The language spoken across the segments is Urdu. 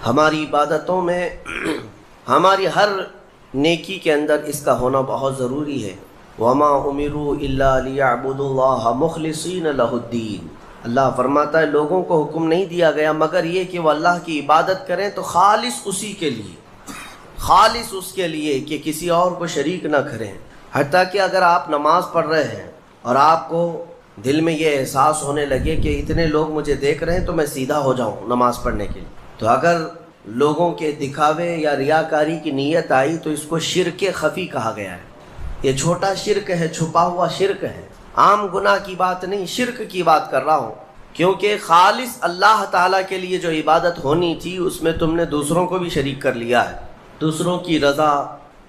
ہماری عبادتوں میں ہماری ہر نیکی کے اندر اس کا ہونا بہت ضروری ہے۔ وَمَا أُمِرُوا إِلَّا لِيَعْبُدُوا اللَّهَ مُخْلِصِينَ لَهُ الدِّينَ، اللہ فرماتا ہے لوگوں کو حکم نہیں دیا گیا مگر یہ کہ وہ اللہ کی عبادت کریں تو خالص اسی کے لیے، خالص اس کے لیے کہ کسی اور کو شریک نہ کریں۔ حتیٰ کہ اگر آپ نماز پڑھ رہے ہیں اور آپ کو دل میں یہ احساس ہونے لگے کہ اتنے لوگ مجھے دیکھ رہے ہیں تو میں سیدھا ہو جاؤں نماز پڑھنے کے لیے، تو اگر لوگوں کے دکھاوے یا ریاکاری کی نیت آئی تو اس کو شرک خفی کہا گیا ہے۔ یہ چھوٹا شرک ہے، چھپا ہوا شرک ہے، عام گناہ کی بات نہیں، شرک کی بات کر رہا ہوں، کیونکہ خالص اللہ تعالیٰ کے لیے جو عبادت ہونی تھی اس میں تم نے دوسروں کو بھی شریک کر لیا ہے، دوسروں کی رضا،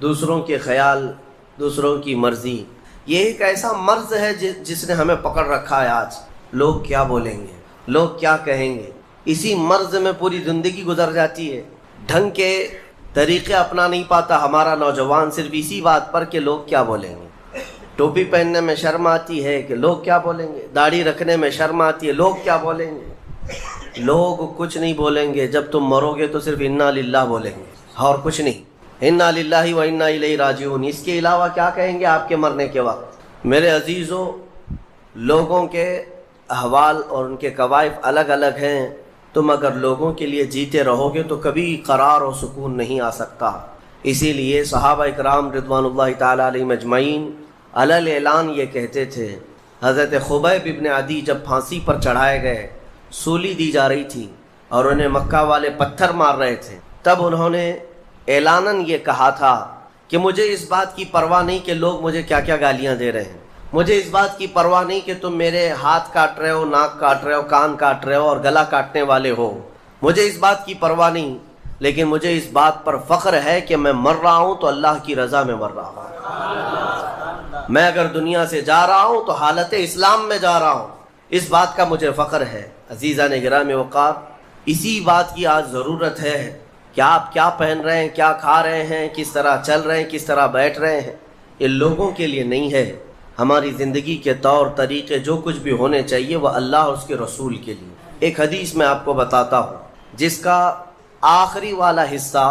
دوسروں کے خیال، دوسروں کی مرضی۔ یہ ایک ایسا مرض ہے جس نے ہمیں پکڑ رکھا ہے آج۔ لوگ کیا بولیں گے، لوگ کیا کہیں گے، اسی مرض میں پوری زندگی گزر جاتی ہے۔ ڈھنگ کے طریقے اپنا نہیں پاتا ہمارا نوجوان، صرف اسی بات پر کہ لوگ کیا بولیں گے۔ ٹوپی پہننے میں شرم آتی ہے کہ لوگ کیا بولیں گے، داڑھی رکھنے میں شرم آتی ہے لوگ کیا بولیں گے۔ لوگ کچھ نہیں بولیں گے، جب تم مرو گے تو صرف انا للہ بولیں گے اور کچھ نہیں، انا للہ و انا الیہ راجعون۔ اس کے علاوہ کیا کہیں گے آپ کے مرنے کے وقت؟ میرے عزیزو، لوگوں کے احوال اور ان کے کوائف الگ الگ ہیں۔ تم اگر لوگوں کے لیے جیتے رہو گے تو کبھی قرار و سکون نہیں آ سکتا۔ اسی لیے صحابہ اکرام رضوان اللہ تعالیٰ علیہم اجمعین علی الاعلان یہ کہتے تھے۔ حضرت خبیب ابن عدی جب پھانسی پر چڑھائے گئے، سولی دی جا رہی تھی اور انہیں مکہ والے پتھر مار رہے تھے، تب انہوں نے اعلاناً یہ کہا تھا کہ مجھے اس بات کی پرواہ نہیں کہ لوگ مجھے کیا کیا گالیاں دے رہے ہیں، مجھے اس بات کی پرواہ نہیں کہ تم میرے ہاتھ کاٹ رہے ہو، ناک کاٹ رہے ہو، کان کاٹ رہے ہو اور گلا کاٹنے والے ہو، مجھے اس بات کی پرواہ نہیں، لیکن مجھے اس بات پر فخر ہے کہ میں مر رہا ہوں تو اللہ کی رضا میں مر رہا ہوں۔ میں اگر دنیا سے جا رہا ہوں تو حالت اسلام میں جا رہا ہوں، اس بات کا مجھے فخر ہے۔ عزیزان گرامی وقار، اسی بات کی آج ضرورت ہے کہ آپ کیا پہن رہے ہیں، کیا کھا رہے ہیں، کس طرح چل رہے ہیں، کس طرح بیٹھ رہے ہیں، یہ لوگوں کے لیے نہیں ہے۔ ہماری زندگی کے طور طریقے جو کچھ بھی ہونے چاہیے وہ اللہ اور اس کے رسول کے لیے۔ ایک حدیث میں آپ کو بتاتا ہوں جس کا آخری والا حصہ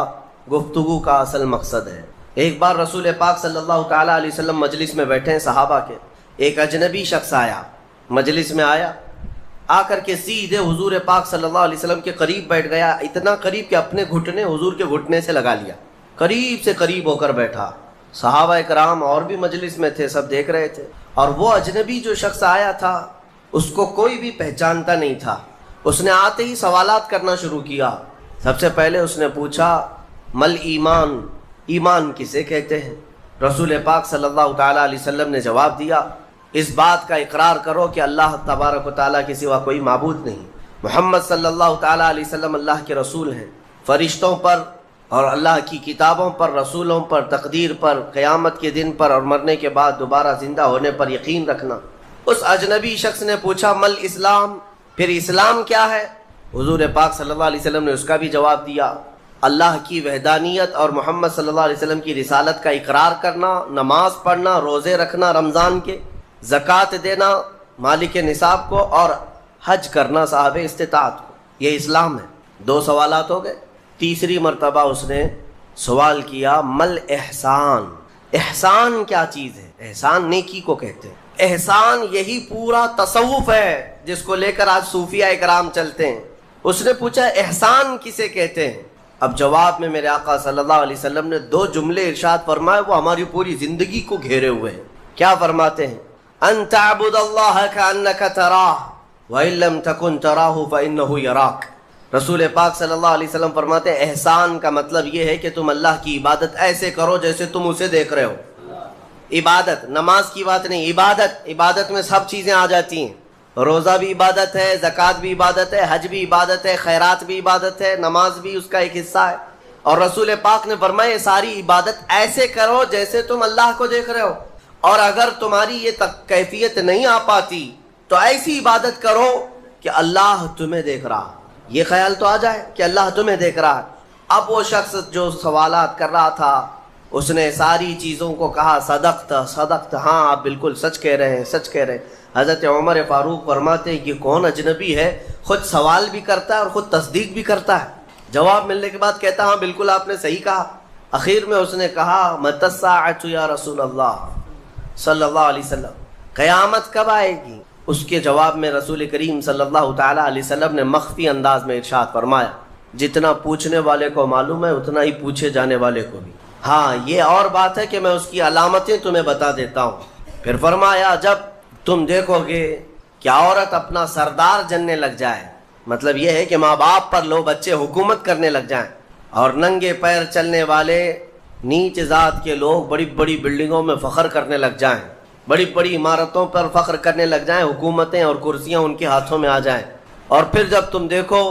گفتگو کا اصل مقصد ہے۔ ایک بار رسول پاک صلی اللہ تعالیٰ علیہ وسلم مجلس میں بیٹھے ہیں صحابہ کے، ایک اجنبی شخص آیا، مجلس میں آیا، آ کر کے سیدھے حضور پاک صلی اللہ علیہ وسلم کے قریب بیٹھ گیا، اتنا قریب کہ اپنے گھٹنے حضور کے گھٹنے سے لگا لیا، قریب سے قریب ہو کر بیٹھا۔ صحابہ اکرام اور بھی مجلس میں تھے، سب دیکھ رہے تھے، اور وہ اجنبی جو شخص آیا تھا اس کو کوئی بھی پہچانتا نہیں تھا۔ اس نے آتے ہی سوالات کرنا شروع کیا۔ سب سے پہلے اس نے پوچھا مل ایمان، ایمان کسے کہتے ہیں؟ رسول پاک صلی اللہ تعالیٰ علیہ وسلم نے جواب دیا، اس بات کا اقرار کرو کہ اللہ تبارک و تعالیٰ کے سوا کوئی معبود نہیں، محمد صلی اللہ تعالیٰ علیہ وسلم اللہ کے رسول ہیں، فرشتوں پر اور اللہ کی کتابوں پر، رسولوں پر، تقدیر پر، قیامت کے دن پر اور مرنے کے بعد دوبارہ زندہ ہونے پر یقین رکھنا۔ اس اجنبی شخص نے پوچھا مل اسلام، پھر اسلام کیا ہے؟ حضور پاک صلی اللہ علیہ وسلم نے اس کا بھی جواب دیا، اللہ کی وحدانیت اور محمد صلی اللہ علیہ وسلم کی رسالت کا اقرار کرنا، نماز پڑھنا، روزے رکھنا رمضان کے، زکوٰۃ دینا مالک نصاب کو، اور حج کرنا صاحب استطاعت کو، یہ اسلام ہے۔ 2 سوالات ہو گئے۔ تیسری مرتبہ اس نے سوال کیا مل احسان، احسان کیا چیز ہے؟ احسان نیکی کو کہتے ہیں، احسان یہی پورا تصوف ہے جس کو لے کر آج صوفیہ اکرام چلتے ہیں۔ اس نے پوچھا احسان کسے کہتے ہیں؟ اب جواب میں میرے آقا صلی اللہ علیہ وسلم نے 2 جملے ارشاد فرمائے، وہ ہماری پوری زندگی کو گھیرے ہوئے ہیں۔ کیا فرماتے ہیں؟ ان تعبد اللہ کانک تراہ وان لم تکن تراہ فانہ یراک۔ رسول پاک صلی اللہ علیہ وسلم فرماتے ہیں احسان کا مطلب یہ ہے کہ تم اللہ کی عبادت ایسے کرو جیسے تم اسے دیکھ رہے ہو۔ عبادت، نماز کی بات نہیں، عبادت، عبادت میں سب چیزیں آ جاتی ہیں، روزہ بھی عبادت ہے، زکوٰۃ بھی عبادت ہے، حج بھی عبادت ہے، خیرات بھی عبادت ہے، نماز بھی اس کا ایک حصہ ہے۔ اور رسول پاک نے فرمایا یہ ساری عبادت ایسے کرو جیسے تم اللہ کو دیکھ رہے ہو، اور اگر تمہاری یہ کیفیت نہیں آ پاتی تو ایسی عبادت کرو کہ اللہ تمہیں دیکھ رہا، یہ خیال تو آ جائے کہ اللہ تمہیں دیکھ رہا ہے۔ اب وہ شخص جو سوالات کر رہا تھا اس نے ساری چیزوں کو کہا صدقت صدقت، ہاں آپ بالکل سچ کہہ رہے ہیں، سچ کہہ رہے ہیں۔ حضرت عمر فاروق فرماتے ہیں کہ کون اجنبی ہے، خود سوال بھی کرتا ہے اور خود تصدیق بھی کرتا ہے۔ جواب ملنے کے بعد کہتا ہاں بالکل آپ نے صحیح کہا۔ اخیر میں اس نے کہا متی الساعۃ یا رسول اللہ صلی اللہ علیہ وسلم، قیامت کب آئے گی؟ اس کے جواب میں رسول کریم صلی اللہ تعالی علیہ وسلم نے مخفی انداز میں ارشاد فرمایا، جتنا پوچھنے والے کو معلوم ہے اتنا ہی پوچھے جانے والے کو بھی۔ ہاں یہ اور بات ہے کہ میں اس کی علامتیں تمہیں بتا دیتا ہوں۔ پھر فرمایا جب تم دیکھو گے کہ عورت اپنا سردار جننے لگ جائے، مطلب یہ ہے کہ ماں باپ پر لو بچے حکومت کرنے لگ جائیں، اور ننگے پیر چلنے والے نیچ ذات کے لوگ بڑی بڑی بلڈنگوں میں فخر کرنے لگ جائیں، بڑی بڑی عمارتوں پر فخر کرنے لگ جائیں، حکومتیں اور کرسیاں ان کے ہاتھوں میں آ جائیں، اور پھر جب تم دیکھو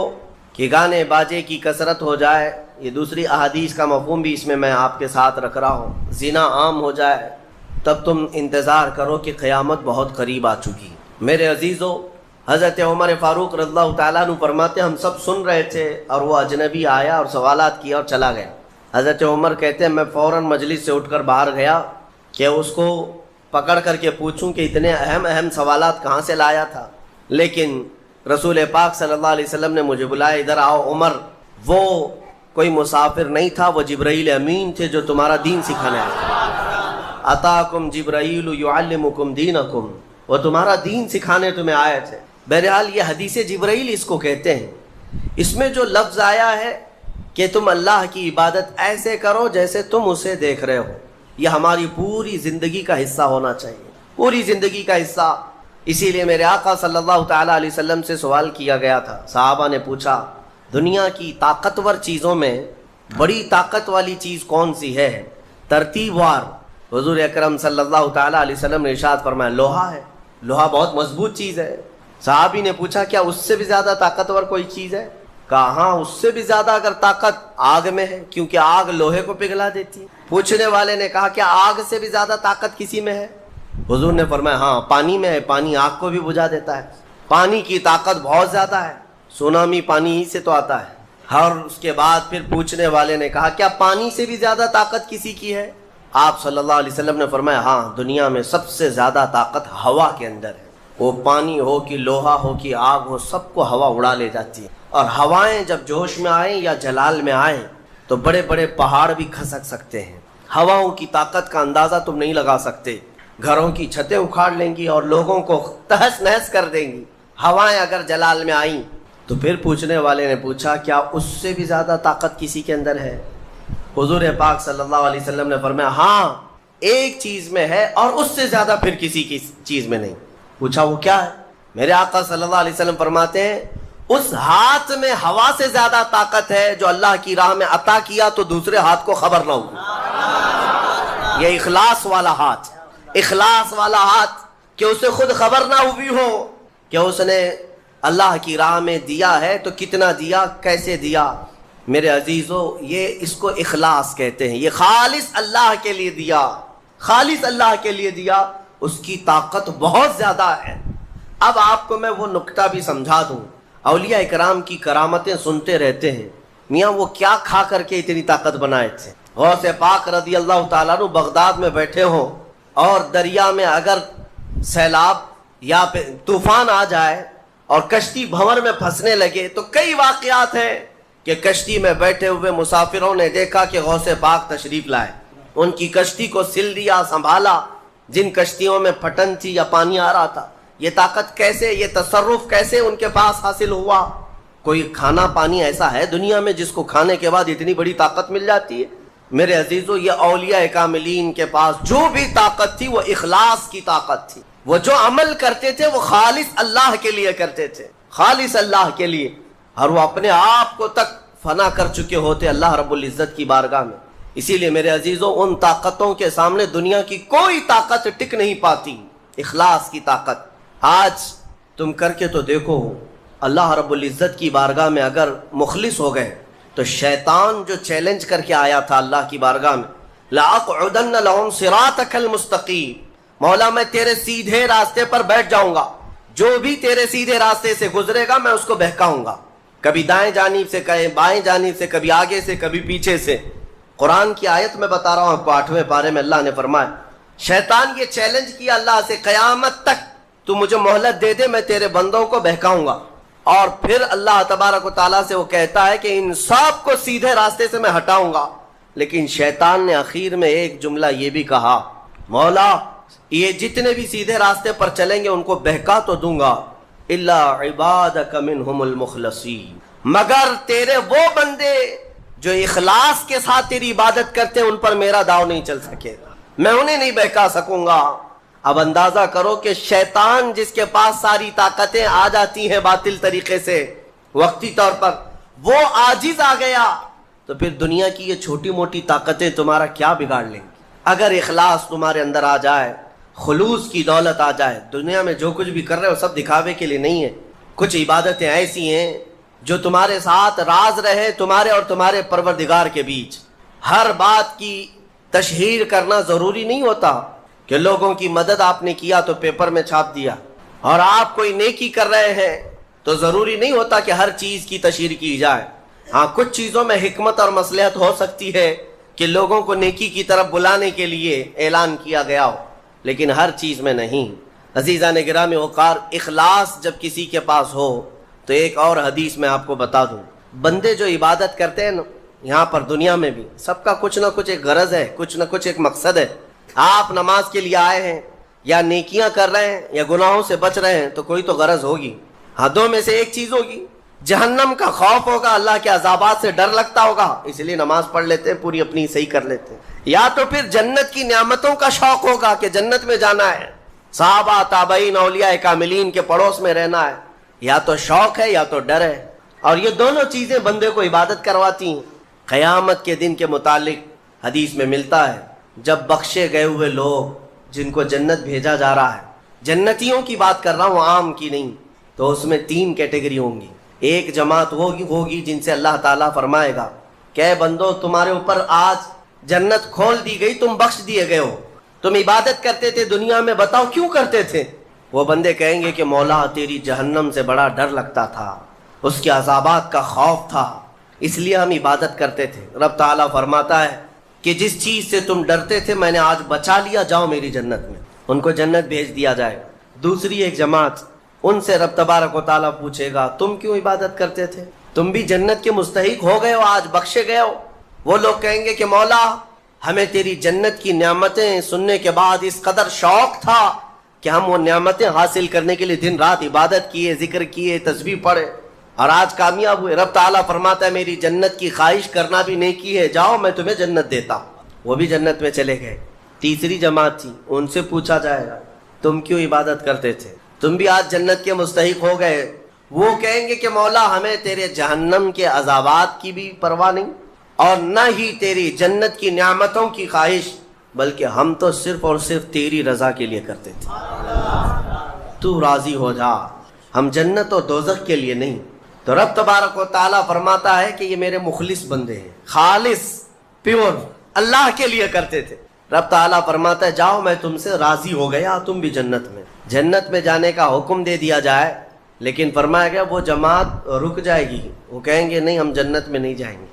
کہ گانے باجے کی کثرت ہو جائے، یہ دوسری احادیث کا مفہوم بھی اس میں آپ کے ساتھ رکھ رہا ہوں، زنا عام ہو جائے، تب تم انتظار کرو کہ قیامت بہت قریب آ چکی۔ میرے عزیزو، حضرت عمر فاروق رضی اللہ تعالیٰ عنہ فرماتے ہم سب سن رہے تھے اور وہ اجنبی آیا اور سوالات کیا اور چلا گیا۔ حضرت عمر کہتے ہیں میں فوراً مجلس سے اٹھ کر باہر گیا کہ اس کو پکڑ کر کے پوچھوں کہ اتنے اہم سوالات کہاں سے لایا تھا، لیکن رسول پاک صلی اللہ علیہ وسلم نے مجھے بلایا، ادھر آؤ عمر، وہ کوئی مسافر نہیں تھا، وہ جبرائیل امین تھے جو تمہارا دین سکھانے آئے تھے۔ اتاکم جبرائیل یعلمکم دینکم، وہ تمہارا دین سکھانے تمہیں آئے تھے۔ بہرحال یہ حدیث جبرائیل اس کو کہتے ہیں۔ اس میں جو لفظ آیا ہے کہ تم اللہ کی عبادت ایسے کرو جیسے تم اسے دیکھ رہے ہو، یہ ہماری پوری زندگی کا حصہ ہونا چاہیے، پوری زندگی کا حصہ۔ اسی لیے میرے آقا صلی اللہ تعالیٰ علیہ وسلم سے سوال کیا گیا تھا، صحابہ نے پوچھا دنیا کی طاقتور چیزوں میں بڑی طاقت والی چیز کون سی ہے؟ ترتیب وار حضور اکرم صلی اللہ تعالیٰ علیہ وسلم نے ارشاد فرمایا لوہا ہے، لوہا بہت مضبوط چیز ہے۔ صحابی نے پوچھا کیا اس سے بھی زیادہ طاقتور کوئی چیز ہے؟ کہا ہاں اس سے بھی زیادہ اگر طاقت آگ میں ہے، کیونکہ آگ لوہے کو پگھلا دیتی ہے۔ پوچھنے والے نے کہا کیا آگ سے بھی زیادہ طاقت کسی میں ہے؟ حضور نے فرمایا ہاں پانی میں ہے، پانی آگ کو بھی بجھا دیتا ہے، پانی کی طاقت بہت زیادہ ہے، سونامی پانی ہی سے تو آتا ہے۔ اور اس کے بعد پھر پوچھنے والے نے کہا کیا پانی سے بھی زیادہ طاقت کسی کی ہے؟ آپ صلی اللہ علیہ وسلم نے فرمایا ہاں دنیا میں سب سے زیادہ طاقت ہوا کے اندر ہے، وہ پانی ہو کہ لوہا ہو کہ آگ ہو، سب کو ہوا اڑا لے جاتی ہے، اور ہوائیں جب جوش میں آئیں یا جلال میں آئیں تو بڑے بڑے پہاڑ بھی کھسک سکتے ہیں۔ ہواؤں کی طاقت کا اندازہ تم نہیں لگا سکتے، گھروں کی چھتیں اکھاڑ لیں گی اور لوگوں کو تہس نہس کر دیں گی ہوائیں اگر جلال میں آئیں۔ تو پھر پوچھنے والے نے پوچھا کیا اس سے بھی زیادہ طاقت کسی کے اندر ہے؟ حضور پاک صلی اللہ علیہ وسلم نے فرمایا ہاں ایک چیز میں ہے اور اس سے زیادہ پھر کسی کی چیز میں نہیں۔ پوچھا وہ کیا ہے؟ میرے آقا صلی اللہ علیہ وسلم فرماتے ہیں اس ہاتھ میں ہوا سے زیادہ طاقت ہے جو اللہ کی راہ میں عطا کیا تو دوسرے ہاتھ کو خبر نہ ہوگی۔ یہ اخلاص والا ہاتھ، اخلاص والا ہاتھ کہ اسے خود خبر نہ ہوئی ہو کہ اس نے اللہ کی راہ میں دیا ہے تو کتنا دیا، کیسے دیا۔ میرے عزیزو یہ اس کو اخلاص کہتے ہیں، یہ خالص اللہ کے لیے دیا، خالص اللہ کے لیے دیا، اس کی طاقت بہت زیادہ ہے۔ اب آپ کو میں وہ نکتہ بھی سمجھا دوں، اولیاء اکرام کی کرامتیں سنتے رہتے ہیں، میاں وہ کیا کھا کر کے اتنی طاقت بنائے تھے۔ غوث پاک رضی اللہ تعالیٰ عنہ بغداد میں بیٹھے ہوں اور دریا میں اگر سیلاب یا طوفان آ جائے اور کشتی بھنور میں پھنسنے لگے تو کئی واقعات ہیں کہ کشتی میں بیٹھے ہوئے مسافروں نے دیکھا کہ غوث پاک تشریف لائے، ان کی کشتی کو سل دیا، سنبھالا۔ جن کشتیوں میں پھٹن تھی یا پانی آ رہا تھا، یہ طاقت کیسے، یہ تصرف کیسے ان کے پاس حاصل ہوا؟ کوئی کھانا پانی ایسا ہے دنیا میں جس کو کھانے کے بعد اتنی بڑی طاقت مل جاتی ہے؟ میرے عزیزو یہ اولیاء کاملین کے پاس جو بھی طاقت تھی وہ اخلاص کی طاقت تھی، وہ جو عمل کرتے تھے وہ خالص اللہ کے لیے کرتے تھے، خالص اللہ کے لیے، اور وہ اپنے آپ کو تک فنا کر چکے ہوتے اللہ رب العزت کی بارگاہ میں۔ اسی لیے میرے عزیزو ان طاقتوں کے سامنے دنیا کی کوئی طاقت ٹک نہیں پاتی، اخلاص کی طاقت۔ آج تم کر کے تو دیکھو، اللہ رب العزت کی بارگاہ میں اگر مخلص ہو گئے تو شیطان جو چیلنج کر کے آیا تھا اللہ کی بارگاہ میں، لَأَقْعُدَنَّ لَهُمْ صِرَاطَكَ الْمُسْتَقِيمَ، مولا میں تیرے سیدھے راستے پر بیٹھ جاؤں گا، جو بھی تیرے سیدھے راستے سے گزرے گا میں اس کو بہکاؤں گا، کبھی دائیں جانب سے، کہیں بائیں جانب سے، کبھی آگے سے، کبھی پیچھے سے۔ قرآن کی آیت میں بتا رہا ہوں آپ کو، 8ویں پارے میں اللہ نے فرمایا شیطان یہ چیلنج کیا اللہ سے قیامت تک تو مجھے مہلت دے دے میں تیرے بندوں کو بہکاؤں گا۔ اور پھر اللہ تبارک و تعالیٰ سے وہ کہتا ہے کہ ان سب کو سیدھے راستے سے میں ہٹاؤں گا. لیکن شیطان نے آخر میں ایک جملہ یہ بھی کہا, مولا یہ جتنے بھی سیدھے راستے پر چلیں گے ان کو بہکا تو دوں گا, الا عبادک منہم المخلصین, مگر تیرے وہ بندے جو اخلاص کے ساتھ تیری عبادت کرتے ہیں ان پر میرا داؤ نہیں چل سکے گا, میں انہیں نہیں بہکا سکوں گا. اب اندازہ کرو کہ شیطان جس کے پاس ساری طاقتیں آ جاتی ہیں باطل طریقے سے وقتی طور پر, وہ عاجز آ گیا, تو پھر دنیا کی یہ چھوٹی موٹی طاقتیں تمہارا کیا بگاڑ لیں گی؟ اگر اخلاص تمہارے اندر آ جائے, خلوص کی دولت آ جائے. دنیا میں جو کچھ بھی کر رہے ہو سب دکھاوے کے لیے نہیں ہے. کچھ عبادتیں ایسی ہیں جو تمہارے ساتھ راز رہے تمہارے اور تمہارے پروردگار کے بیچ. ہر بات کی تشہیر کرنا ضروری نہیں ہوتا کہ لوگوں کی مدد آپ نے کیا تو پیپر میں چھاپ دیا, اور آپ کوئی نیکی کر رہے ہیں تو ضروری نہیں ہوتا کہ ہر چیز کی تشہیر کی جائے. ہاں کچھ چیزوں میں حکمت اور مصلحت ہو سکتی ہے کہ لوگوں کو نیکی کی طرف بلانے کے لیے اعلان کیا گیا ہو, لیکن ہر چیز میں نہیں. عزیزان گرامی وقار, اخلاص جب کسی کے پاس ہو تو ایک اور حدیث میں آپ کو بتا دوں, بندے جو عبادت کرتے ہیں نا یہاں پر دنیا میں بھی, سب کا کچھ نہ کچھ ایک غرض ہے, کچھ نہ کچھ ایک مقصد ہے. آپ نماز کے لیے آئے ہیں یا نیکیاں کر رہے ہیں یا گناہوں سے بچ رہے ہیں تو کوئی تو غرض ہوگی. ہاں دو میں سے ایک چیز ہوگی, جہنم کا خوف ہوگا, اللہ کے عذابات سے ڈر لگتا ہوگا اس لیے نماز پڑھ لیتے ہیں, پوری اپنی صحیح کر لیتے ہیں, یا تو پھر جنت کی نعمتوں کا شوق ہوگا کہ جنت میں جانا ہے, صحابہ تابعین اولیاء کاملین کے پڑوس میں رہنا ہے. یا تو شوق ہے یا تو ڈر ہے, اور یہ دونوں چیزیں بندے کو عبادت کرواتی ہیں. قیامت کے دن کے متعلق حدیث میں ملتا ہے جب بخشے گئے ہوئے لوگ جن کو جنت بھیجا جا رہا ہے, جنتیوں کی بات کر رہا ہوں عام کی نہیں, تو اس میں 3 کیٹیگری ہوں گی. ایک جماعت ہوگی جن سے اللہ تعالیٰ فرمائے گا کہ اے بندو تمہارے اوپر آج جنت کھول دی گئی, تم بخش دیے گئے ہو, تم عبادت کرتے تھے دنیا میں, بتاؤ کیوں کرتے تھے؟ وہ بندے کہیں گے کہ مولا تیری جہنم سے بڑا ڈر لگتا تھا, اس کے عذابات کا خوف تھا, اس لیے ہم عبادت کرتے تھے. رب تعالیٰ فرماتا ہے کہ جس چیز سے تم ڈرتے تھے میں نے آج بچا لیا, جاؤ میری جنت میں. ان کو جنت بھیج دیا جائے. دوسری ایک جماعت, ان سے رب تبارک و تعالیٰ پوچھے گا تم کیوں عبادت کرتے تھے, تم بھی جنت کے مستحق ہو گئے ہو, آج بخشے گئے ہو. وہ لوگ کہیں گے کہ مولا ہمیں تیری جنت کی نعمتیں سننے کے بعد اس قدر شوق تھا کہ ہم وہ نعمتیں حاصل کرنے کے لیے دن رات عبادت کیے, ذکر کیے, تسبیح پڑھے, اور آج کامیاب ہوئے. رب تعالیٰ فرماتا ہے میری جنت کی خواہش کرنا بھی نیکی ہے, جاؤ میں تمہیں جنت دیتا ہوں. وہ بھی جنت میں چلے گئے. تیسری جماعت تھی, ان سے پوچھا جائے گا تم کیوں عبادت کرتے تھے, تم بھی آج جنت کے مستحق ہو گئے. وہ کہیں گے کہ مولا ہمیں تیرے جہنم کے عذابات کی بھی پرواہ نہیں, اور نہ ہی تیری جنت کی نعمتوں کی خواہش, بلکہ ہم تو صرف اور صرف تیری رضا کے لیے کرتے تھے, تو راضی ہو جا, ہم جنت اور دوزخ کے لیے نہیں. تو رب تبارک و تعالیٰ فرماتا ہے کہ یہ میرے مخلص بندے ہیں, خالص پیور اللہ کے لیے کرتے تھے. رب تعالیٰ فرماتا ہے جاؤ میں تم سے راضی ہو گیا, تم بھی جنت میں. جنت میں جانے کا حکم دے دیا جائے, لیکن فرمایا گیا وہ جماعت رک جائے گی, وہ کہیں گے نہیں ہم جنت میں نہیں جائیں گے.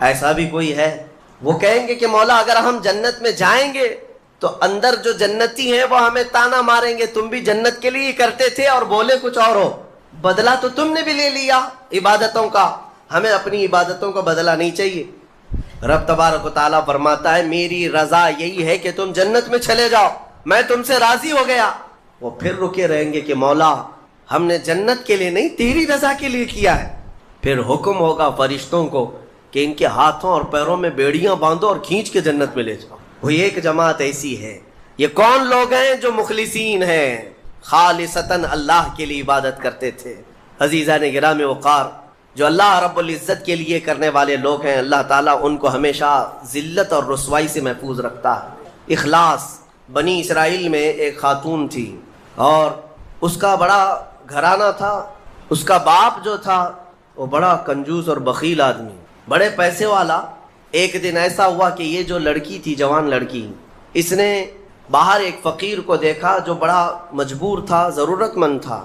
ایسا بھی کوئی ہے, وہ کہیں گے کہ مولا اگر ہم جنت میں جائیں گے تو اندر جو جنتی ہیں وہ ہمیں تانا ماریں گے, تم بھی جنت کے لیے ہی کرتے تھے اور بولے کچھ اور ہو, بدلہ تو تم نے بھی لے لیا عبادتوں کا, ہمیں اپنی عبادتوں کا بدلہ نہیں چاہیے. رب تبارک و تعالیٰ فرماتا ہے میری رضا یہی ہے کہ تم جنت میں چلے جاؤ, میں تم سے راضی ہو گیا. وہ پھر رکے رہیں گے کہ مولا ہم نے جنت کے لیے نہیں تیری رضا کے لیے کیا ہے. پھر حکم ہوگا فرشتوں کو کہ ان کے ہاتھوں اور پیروں میں بیڑیاں باندھو اور کھینچ کے جنت میں لے جاؤ. وہ ایک جماعت ایسی ہے. یہ کون لوگ ہیں جو مخلصین ہیں, خالصتاً اللہ کے لیے عبادت کرتے تھے. عزیزان گرامی وقار, جو اللہ رب العزت کے لیے کرنے والے لوگ ہیں, اللہ تعالیٰ ان کو ہمیشہ ذلت اور رسوائی سے محفوظ رکھتا ہے. اخلاص. بنی اسرائیل میں ایک خاتون تھی اور اس کا بڑا گھرانہ تھا. اس کا باپ جو تھا وہ بڑا کنجوس اور بخیل آدمی, بڑے پیسے والا. ایک دن ایسا ہوا کہ یہ جو لڑکی تھی, جوان لڑکی, اس نے باہر ایک فقیر کو دیکھا جو بڑا مجبور تھا, ضرورت مند تھا.